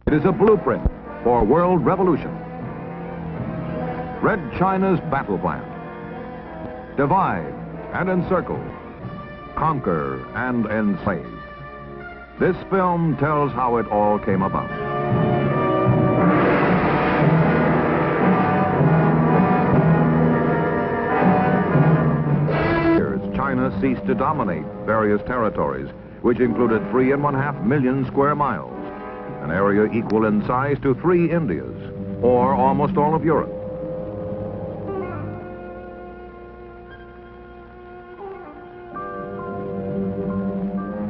It is a blueprint for world revolution. Red China's battle plan. Divide and encircle. Conquer and enslave. This film tells how it all came about. China ceased to dominate various territories, which included 3.5 million square miles, an area equal in size to 3 Indias, or almost all of Europe.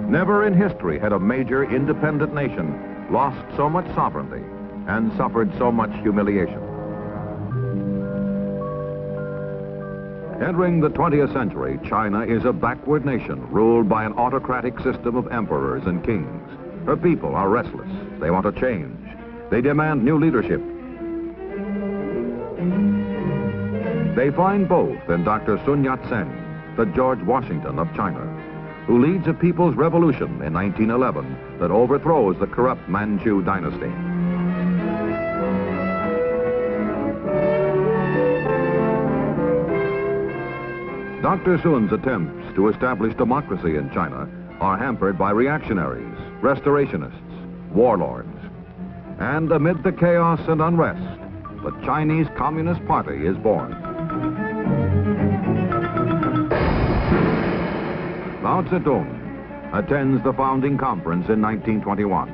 Never in history had a major independent nation lost so much sovereignty and suffered so much humiliation. Entering the 20th century, China is a backward nation ruled by an autocratic system of emperors and kings. Her people are restless. They want to change. They demand new leadership. They find both in Dr. Sun Yat-sen, the George Washington of China, who leads a people's revolution in 1911 that overthrows the corrupt Manchu dynasty. Dr. Sun's attempts to establish democracy in China are hampered by reactionaries, restorationists, warlords. And amid the chaos and unrest, the Chinese Communist Party is born. Mao Zedong attends the founding conference in 1921.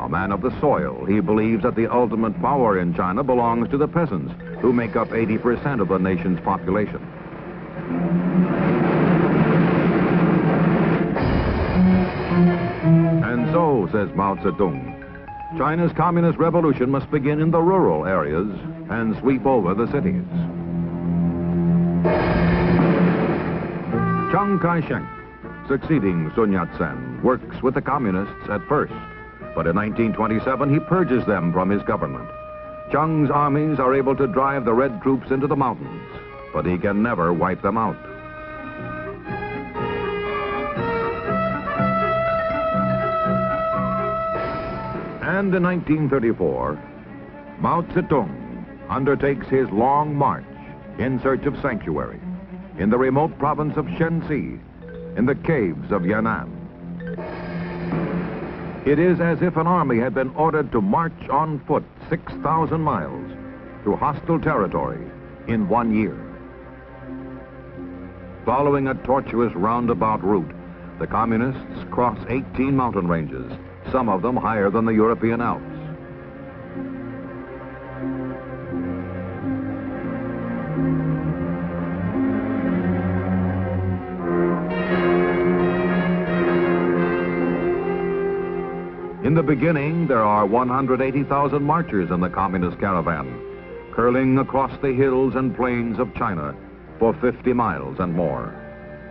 A man of the soil, he believes that the ultimate power in China belongs to the peasants, who make up 80% of the nation's population. And so, says Mao Zedong, China's communist revolution must begin in the rural areas and sweep over the cities. Chiang Kai-shek, succeeding Sun Yat-sen, works with the communists at first, but in 1927 he purges them from his government. Chiang's armies are able to drive the red troops into the mountains, but he can never wipe them out. And in 1934, Mao Zedong undertakes his long march in search of sanctuary in the remote province of Shenxi, in the caves of Yan'an. It is as if an army had been ordered to march on foot 6,000 miles through hostile territory in 1 year. Following a tortuous roundabout route, the communists cross 18 mountain ranges, some of them higher than the European Alps. In the beginning, there are 180,000 marchers in the communist caravan, curling across the hills and plains of China for 50 miles and more.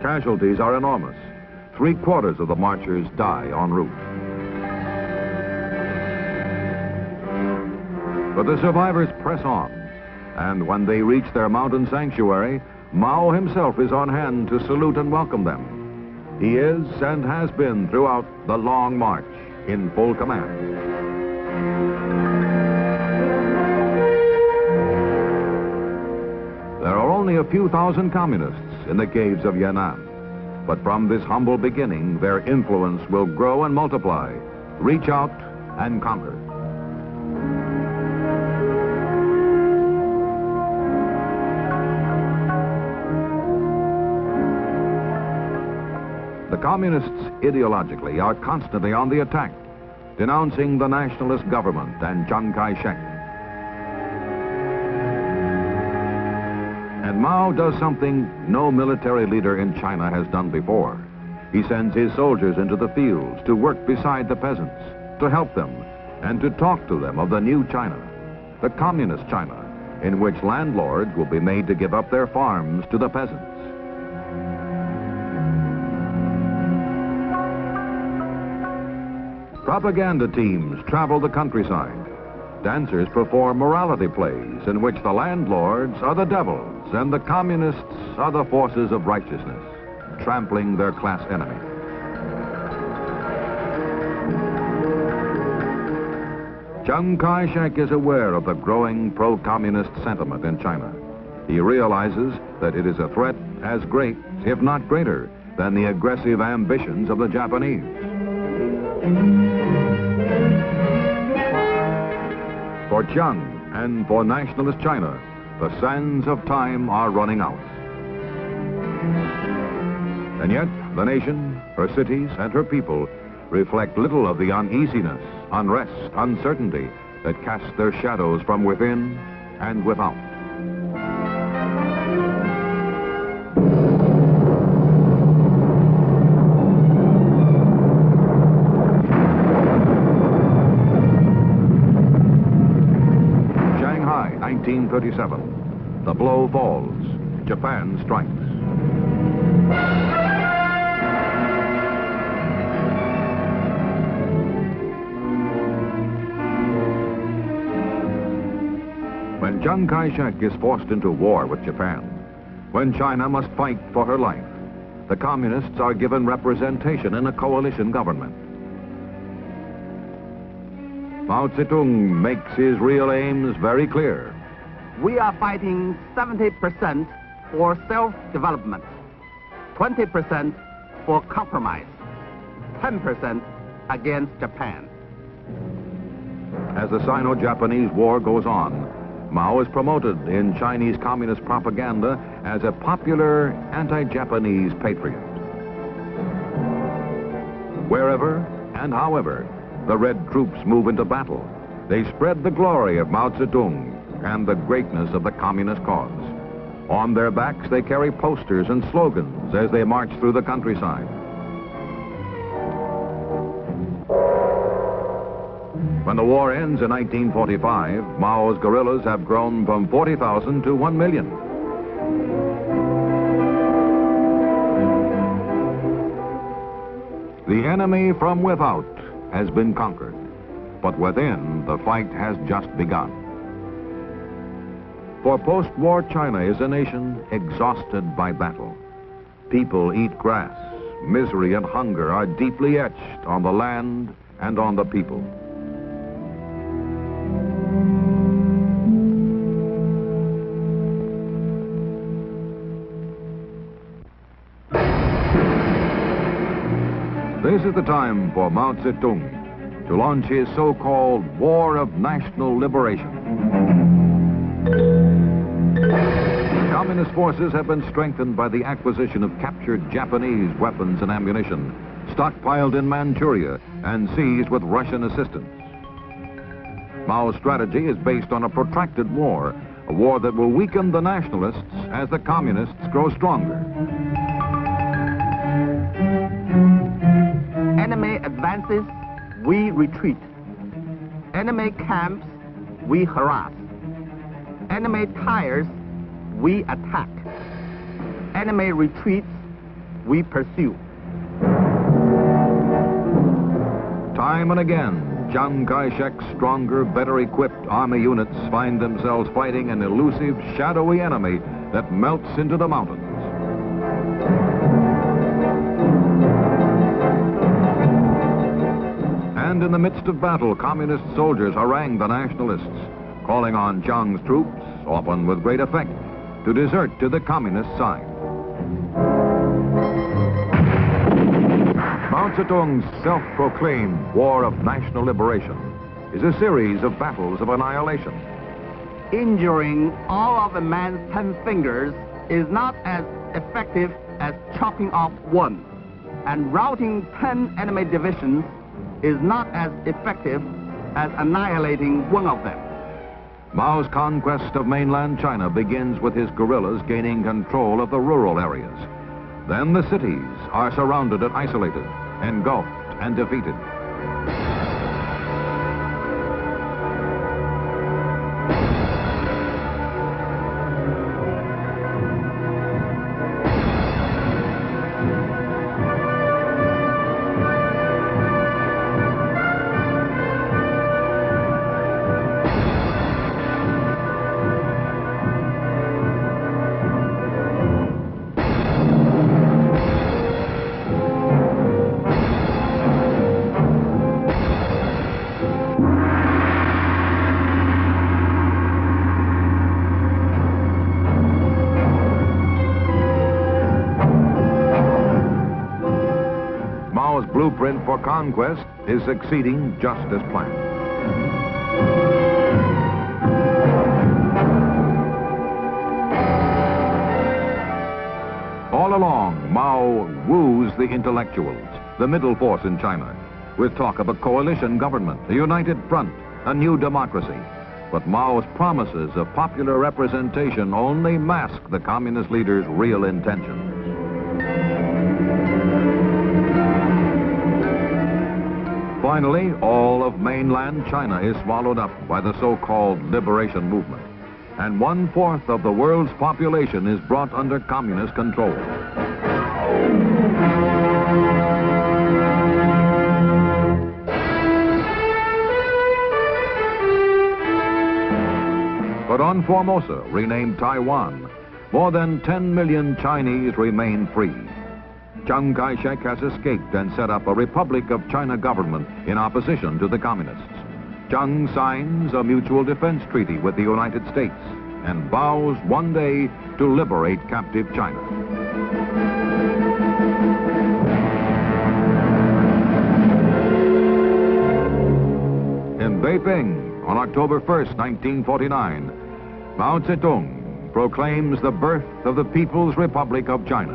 Casualties are enormous. 3/4 of the marchers die en route. But the survivors press on, and when they reach their mountain sanctuary, Mao himself is on hand to salute and welcome them. He is and has been throughout the long march in full command. There are only a few thousand communists in the caves of Yan'an, but from this humble beginning, their influence will grow and multiply, reach out and conquer. The communists ideologically are constantly on the attack, denouncing the nationalist government and Chiang Kai-shek. And Mao does something no military leader in China has done before. He sends his soldiers into the fields to work beside the peasants, to help them, and to talk to them of the new China, the communist China, in which landlords will be made to give up their farms to the peasants. Propaganda teams travel the countryside. Dancers perform morality plays in which the landlords are the devils and the communists are the forces of righteousness, trampling their class enemy. Chiang Kai-shek is aware of the growing pro-communist sentiment in China. He realizes that it is a threat as great, if not greater, than the aggressive ambitions of the Japanese. For Chiang and for nationalist China, the sands of time are running out. And yet, the nation, her cities, and her people reflect little of the uneasiness, unrest, uncertainty that cast their shadows from within and without. Shanghai, 1937. The blow falls. Japan strikes. When Chiang Kai-shek is forced into war with Japan, when China must fight for her life, the communists are given representation in a coalition government. Mao Zedong makes his real aims very clear. We are fighting 70% for self-development, 20% for compromise, 10% against Japan. As the Sino-Japanese War goes on, Mao is promoted in Chinese communist propaganda as a popular anti-Japanese patriot. Wherever and however the Red troops move into battle, they spread the glory of Mao Zedong and the greatness of the communist cause. On their backs, they carry posters and slogans as they march through the countryside. When the war ends in 1945, Mao's guerrillas have grown from 40,000 to 1 million. The enemy from without has been conquered, but within, the fight has just begun. For post-war China is a nation exhausted by battle. People eat grass. Misery and hunger are deeply etched on the land and on the people. This is the time for Mao Zedong to launch his so-called War of National Liberation. Communist forces have been strengthened by the acquisition of captured Japanese weapons and ammunition, stockpiled in Manchuria and seized with Russian assistance. Mao's strategy is based on a protracted war, a war that will weaken the nationalists as the communists grow stronger. Enemy advances, we retreat. Enemy camps, we harass. Enemy tires, we attack. Enemy retreats, we pursue. Time and again, Chiang Kai-shek's stronger, better equipped army units find themselves fighting an elusive, shadowy enemy that melts into the mountains. And in the midst of battle, communist soldiers harangue the nationalists, calling on Chiang's troops, often with great effect, to desert to the communist side. Mao Zedong's self-proclaimed War of National Liberation is a series of battles of annihilation. Injuring all of a man's 10 fingers is not as effective as chopping off one, and routing 10 enemy divisions is not as effective as annihilating one of them. Mao's conquest of mainland China begins with his guerrillas gaining control of the rural areas. Then the cities are surrounded and isolated, engulfed and defeated. blueprint for conquest is succeeding just as planned. All along, Mao woos the intellectuals, the middle force in China, with talk of a coalition government, a united front, a new democracy. But Mao's promises of popular representation only mask the communist leader's real intentions. Finally, all of mainland China is swallowed up by the so-called liberation movement, and 1/4 of the world's population is brought under communist control. But on Formosa, renamed Taiwan, more than 10 million Chinese remain free. Chiang Kai-shek has escaped and set up a Republic of China government in opposition to the communists. Chiang signs a mutual defense treaty with the United States and vows one day to liberate captive China. In Beiping, on October 1st, 1949, Mao Zedong proclaims the birth of the People's Republic of China.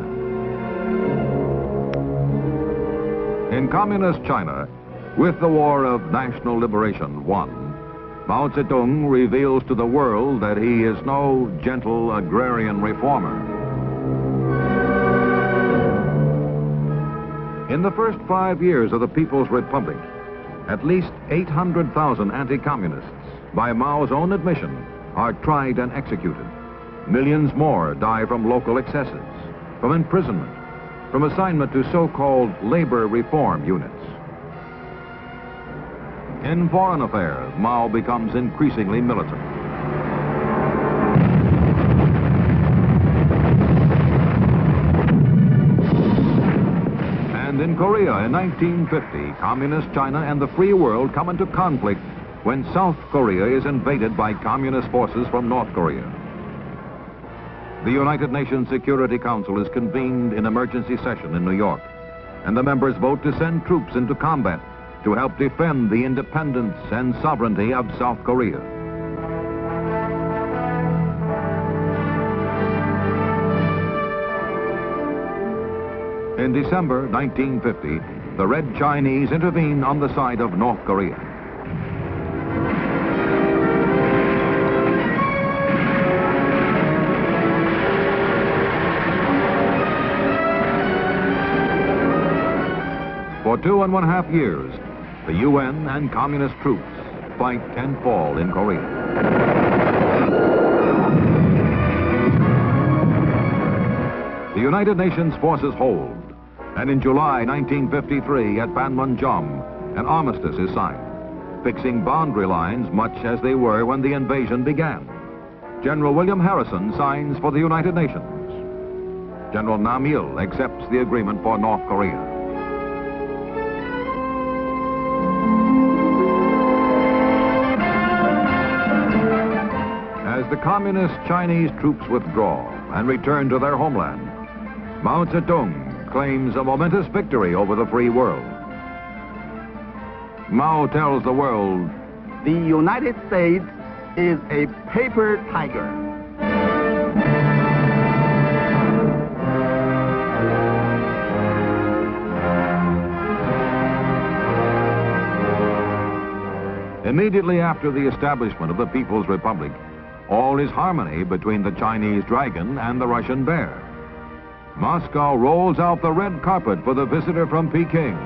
In communist China, with the War of National Liberation won, Mao Zedong reveals to the world that he is no gentle agrarian reformer. In the first 5 years of the People's Republic, at least 800,000 anti-communists, by Mao's own admission, are tried and executed. Millions more die from local excesses, from imprisonment, from assignment to so-called labor reform units. In foreign affairs, Mao becomes increasingly militant. And in Korea in 1950, Communist China and the free world come into conflict when South Korea is invaded by communist forces from North Korea. The United Nations Security Council is convened in emergency session in New York, and the members vote to send troops into combat to help defend the independence and sovereignty of South Korea. In December 1950, the Red Chinese intervene on the side of North Korea. For 2.5 years, the UN and communist troops fight and fall in Korea. The United Nations forces hold, and in July 1953 at Panmunjom, an armistice is signed, fixing boundary lines much as they were when the invasion began. General William Harrison signs for the United Nations. General Nam Il accepts the agreement for North Korea. As the communist Chinese troops withdraw and return to their homeland, Mao Zedong claims a momentous victory over the free world. Mao tells the world, "The United States is a paper tiger." Immediately after the establishment of the People's Republic, all is harmony between the Chinese dragon and the Russian bear. Moscow rolls out the red carpet for the visitor from Peking.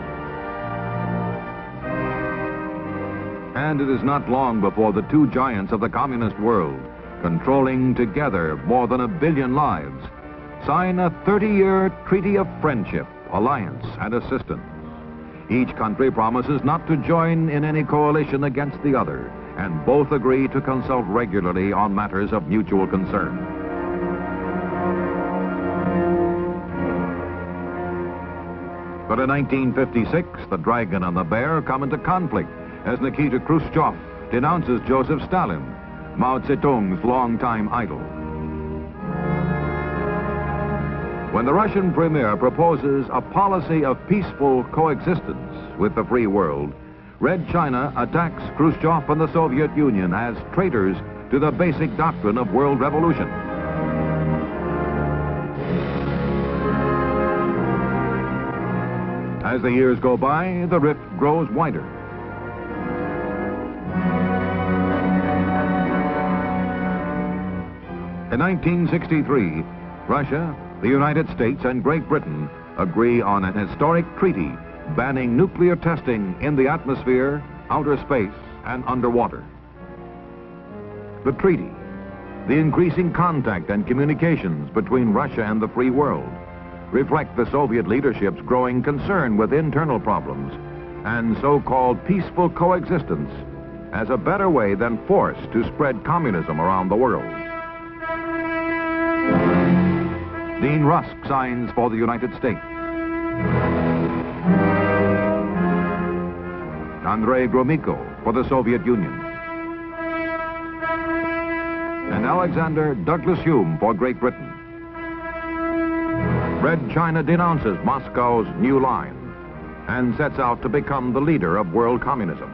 And it is not long before the two giants of the communist world, controlling together more than 1 billion lives, sign a 30-year treaty of friendship, alliance, and assistance. Each country promises not to join in any coalition against the other, and both agree to consult regularly on matters of mutual concern. But in 1956, the dragon and the bear come into conflict as Nikita Khrushchev denounces Joseph Stalin, Mao Zedong's longtime idol. When the Russian premier proposes a policy of peaceful coexistence with the free world, Red China attacks Khrushchev and the Soviet Union as traitors to the basic doctrine of world revolution. As the years go by, the rift grows wider. In 1963, Russia, the United States, and Great Britain agree on an historic treaty banning nuclear testing in the atmosphere, outer space, and underwater. The treaty, the increasing contact and communications between Russia and the free world, reflect the Soviet leadership's growing concern with internal problems and so-called peaceful coexistence as a better way than force to spread communism around the world. Dean Rusk signs for the United States. Andrei Gromyko for the Soviet Union. And Alexander Douglas Hume for Great Britain. Red China denounces Moscow's new line and sets out to become the leader of world communism.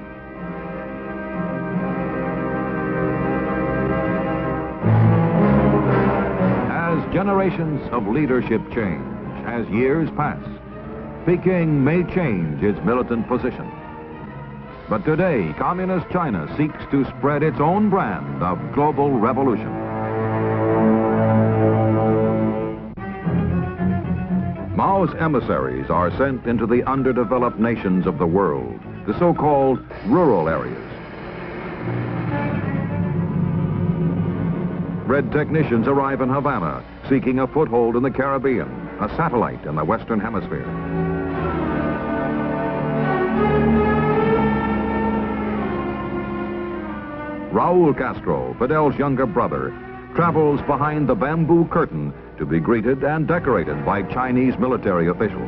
As generations of leadership change, as years pass, Peking may change its militant position. But today, Communist China seeks to spread its own brand of global revolution. Mao's emissaries are sent into the underdeveloped nations of the world, the so-called rural areas. Red technicians arrive in Havana, seeking a foothold in the Caribbean, a satellite in the Western Hemisphere. Raul Castro, Fidel's younger brother, travels behind the bamboo curtain to be greeted and decorated by Chinese military officials.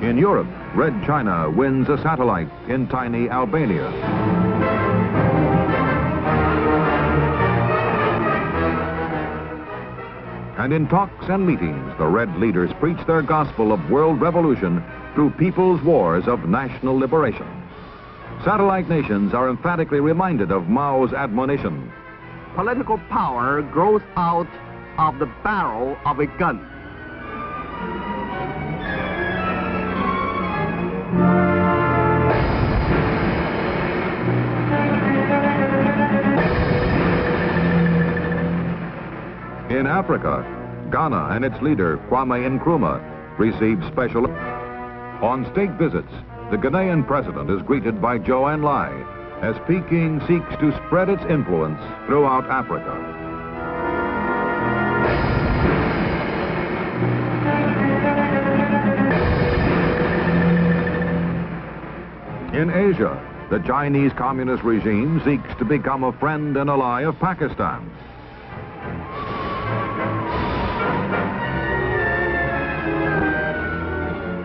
In Europe, Red China wins a satellite in tiny Albania. And in talks and meetings, the Red leaders preach their gospel of world revolution through people's wars of national liberation. Satellite nations are emphatically reminded of Mao's admonition. Political power grows out of the barrel of a gun. In Africa, Ghana and its leader, Kwame Nkrumah, received special... On state visits, the Ghanaian president is greeted by Zhou Enlai as Peking seeks to spread its influence throughout Africa. In Asia, the Chinese Communist regime seeks to become a friend and ally of Pakistan.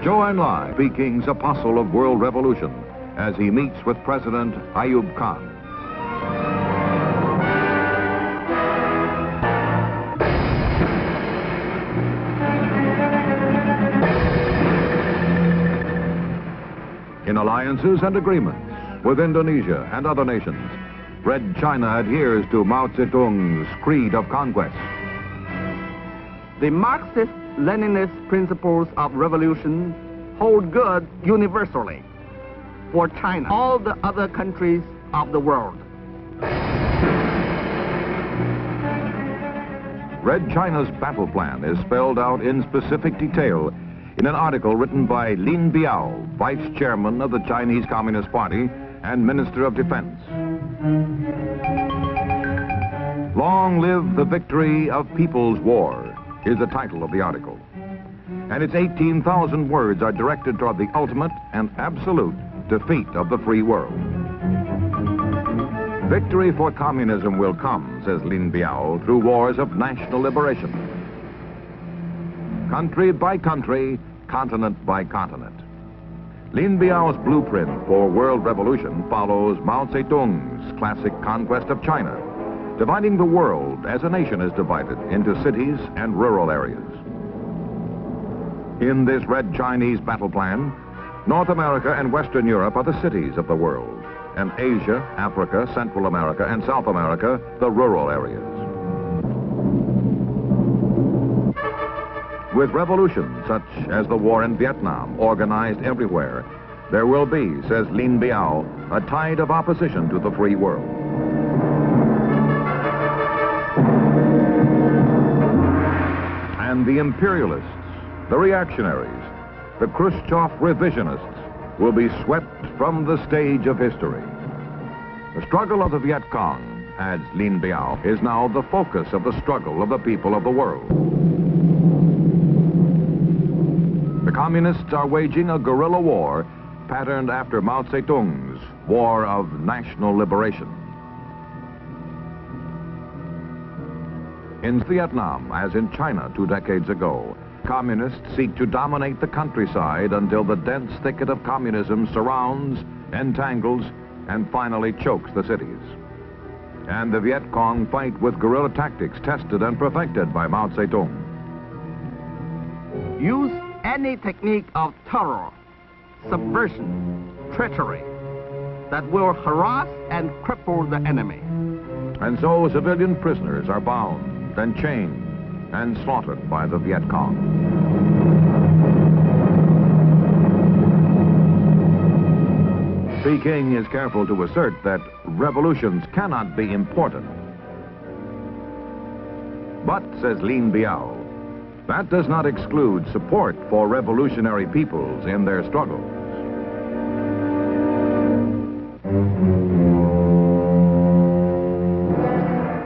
Zhou Enlai, Peking's apostle of world revolution, as he meets with President Ayub Khan. In alliances and agreements with Indonesia and other nations, Red China adheres to Mao Zedong's creed of conquest. The Marxist-Leninist principles of revolution hold good universally for China, all the other countries of the world. Red China's battle plan is spelled out in specific detail in an article written by Lin Biao, Vice Chairman of the Chinese Communist Party and Minister of Defense. Long live the victory of People's War is the title of the article. And its 18,000 words are directed toward the ultimate and absolute defeat of the free world. Victory for communism will come, says Lin Biao, through wars of national liberation. Country by country, continent by continent. Lin Biao's blueprint for world revolution follows Mao Zedong's classic conquest of China, dividing the world as a nation is divided into cities and rural areas. In this Red Chinese battle plan, North America and Western Europe are the cities of the world, and Asia, Africa, Central America, and South America, the rural areas. With revolutions such as the war in Vietnam organized everywhere, there will be, says Lin Biao, a tide of opposition to the free world. And the imperialists, the reactionaries, the Khrushchev revisionists will be swept from the stage of history. The struggle of the Viet Cong, adds Lin Biao, is now the focus of the struggle of the people of the world. The communists are waging a guerrilla war patterned after Mao Zedong's War of National Liberation. In Vietnam, as in China 2 decades ago, communists seek to dominate the countryside until the dense thicket of communism surrounds, entangles, and finally chokes the cities. And the Viet Cong fight with guerrilla tactics tested and perfected by Mao Zedong. Use any technique of terror, subversion, treachery that will harass and cripple the enemy. And so civilian prisoners are bound and chained and slaughtered by the Viet Cong. Peking is careful to assert that revolutions cannot be important. But, says Lin Biao, that does not exclude support for revolutionary peoples in their struggles.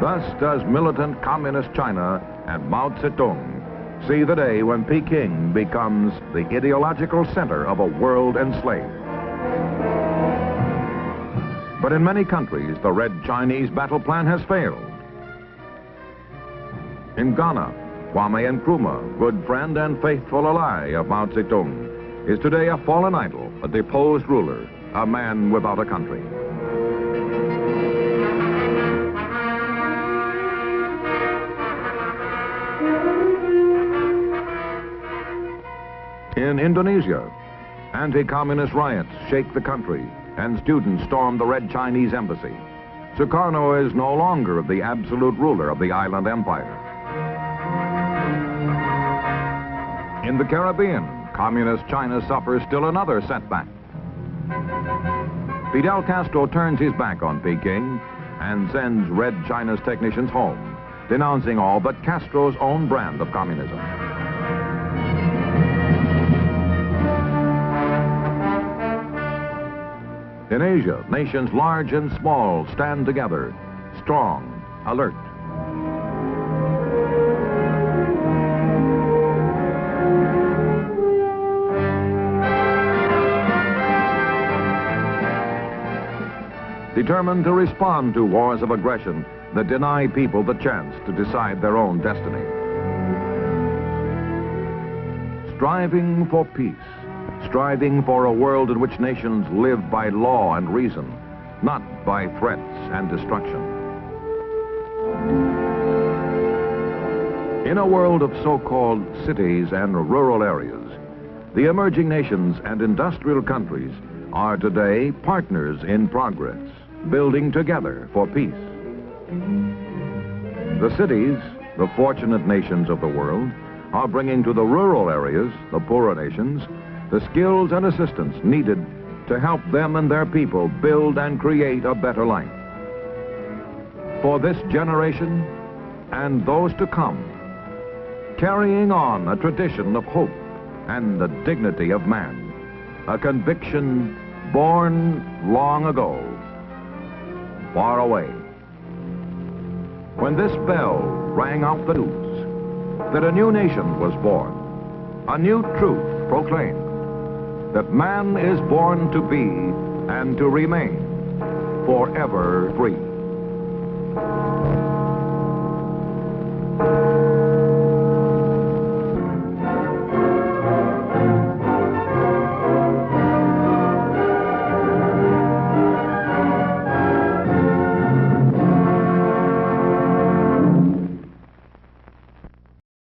Thus does militant communist China and Mao Zedong see the day when Peking becomes the ideological center of a world enslaved. But in many countries, the Red Chinese battle plan has failed. In Ghana, Kwame Nkrumah, good friend and faithful ally of Mao Zedong, is today a fallen idol, a deposed ruler, a man without a country. In Indonesia, anti-communist riots shake the country, and students storm the Red Chinese embassy. Sukarno is no longer the absolute ruler of the island empire. In the Caribbean, communist China suffers still another setback. Fidel Castro turns his back on Peking and sends Red China's technicians home, denouncing all but Castro's own brand of communism. In Asia, nations large and small stand together, strong, alert. Determined to respond to wars of aggression that deny people the chance to decide their own destiny. Striving for peace. Striving for a world in which nations live by law and reason, not by threats and destruction. In a world of so-called cities and rural areas, the emerging nations and industrial countries are today partners in progress, building together for peace. The cities, the fortunate nations of the world, are bringing to the rural areas, the poorer nations, the skills and assistance needed to help them and their people build and create a better life. For this generation and those to come, carrying on a tradition of hope and the dignity of man, a conviction born long ago, far away. When this bell rang out the news that a new nation was born, a new truth proclaimed, that man is born to be and to remain forever free.